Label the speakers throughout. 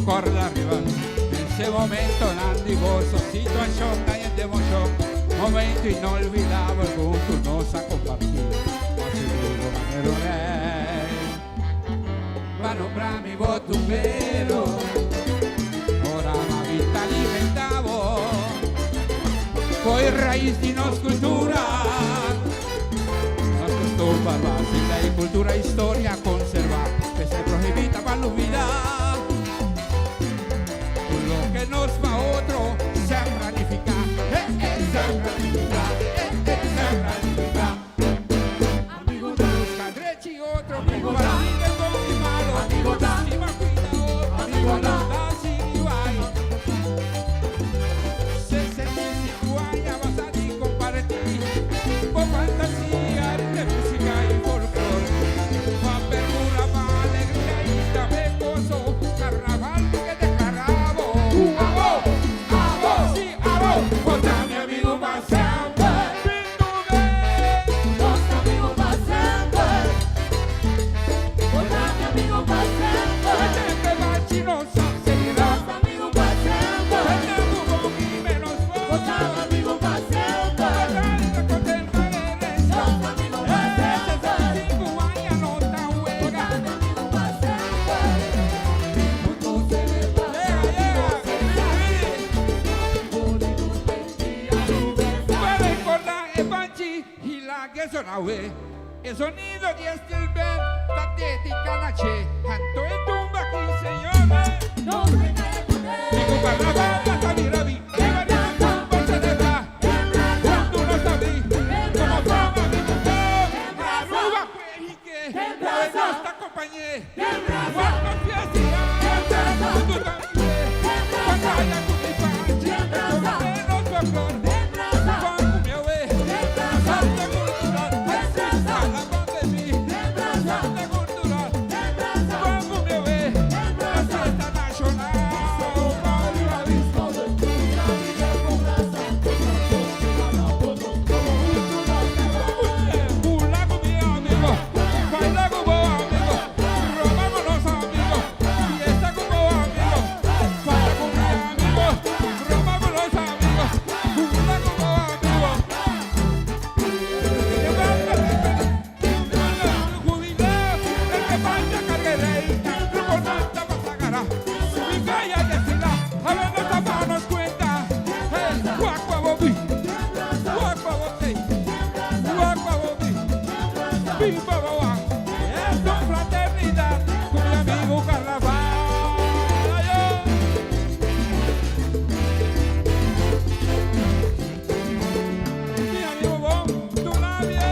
Speaker 1: Corre arriba, in ese momento Nandi gozo, situación y de emoción, momento inolvidable con tu nos a compartir, va nombrar mi botumbero, ora ma vita alimentavo, poi raíz di nos cultura, nos costumbre base, la cultura historia conservar, que se prohibita para la vida. Que nos va otro, se ratifica, amigo de los cadrechi, otro amigo para mí que con mi malo, amigo da, si me cuida otro, amigo da, si vai. 65 años vas a ti compartir, con fantasía de música y folclore, pa' verdura, pa' alegría y también gozo, carnaval que te Conta mi amigo para sempre,
Speaker 2: Nosso amigo para sempre, conta mi amigo para sempre,
Speaker 1: sempre bate nossa será.
Speaker 2: Nosso amigo para sempre,
Speaker 1: Tenemos bom y menos bom,
Speaker 2: conta mi amigo para sempre, Nosso amigo para sempre,
Speaker 1: 65 años no está
Speaker 2: conta
Speaker 1: huelga.
Speaker 2: mi amigo para sempre, mundo celebra,
Speaker 1: Para recordar el banchi y la que sonawe. El sonido de este band, la dedica a che, canto el tumba aquí, señores.
Speaker 2: no se cae con él.
Speaker 1: Digo para la banda, mira, vi, por celebrar. Tú no sabes cómo fama mi mujer. Aruba, pues, y que la esta compañía. Cuando fiesta, tú también. Cuando haya tu infancia, menos folclor. Cuando me ve, Santa Cultural, a la pandemia, Santa Cultural. Cuando me ve, la fiesta nacional. Baila con mi amigo, baila con vos amigo, robamos los amigos, fiesta con vos amigo, baila con mi amigo, robamos los amigos, baila con vos amigo. Jubilado, el que vaya carguereita, no nada para sacar, mi calle decirá, a ver no tapamos cuenta, guaco bobi, guaco bobi. Viva Boa, esto es fraternidad con mi amigo Carnaval. Mi amigo Bon, tú nadie.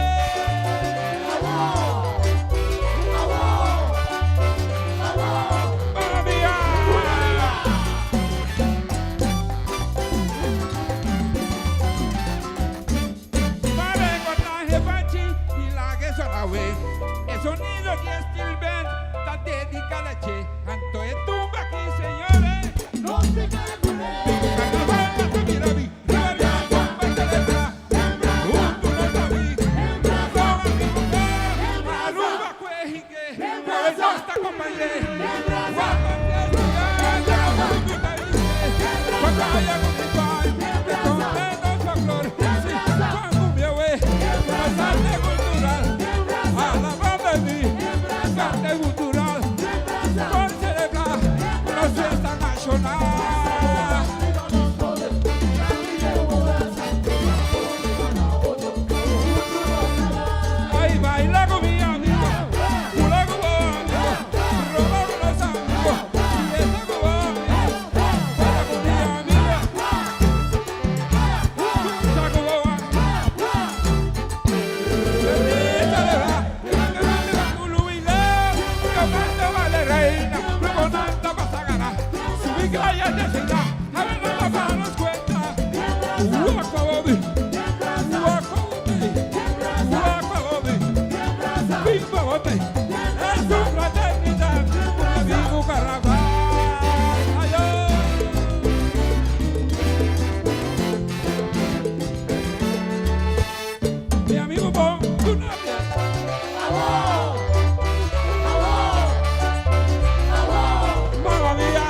Speaker 1: Para recordar el banchi y la que sonawe. El sonido de Steel Band está dedicado a che. Canto de tumba aquí, señores.
Speaker 2: No se cae con él.
Speaker 1: Carnaval, hasta mira vi. Rebeldía, bomba y celebra. Tú no sabí. Toma mi mujer. Aruba, pues, y que. Cabeza esta compañía. Cuando cuando haya con mi pan, con menos folclor, cuando me ve, la arte cultural, a la banda de mí, arte cultural, por celebrar la fiesta nacional. Ay, baila con mi amigo, pula con vos amigo, roba con los amigos, fiesta con vos amigo, baila con mi amigo, saco vos amigo. Celebrar, grande, grande, mismo bote. Es su fraternidad, un amigo carnaval. Adiós. Mi amigo Bon, una mamma mía.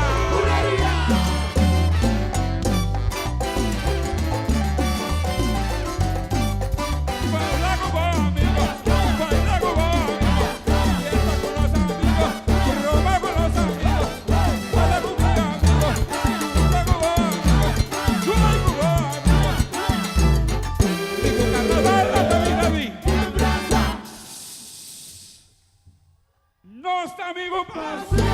Speaker 1: Baila con vos, amigo. Baila con vos, amigo. Fiesta con los amigos. Roba con los amigos. Baila conmigo, amigo. Baila con vos, amigo. Baila con vos, amigo. Digo carnaval hasta mi David. Nos amigos para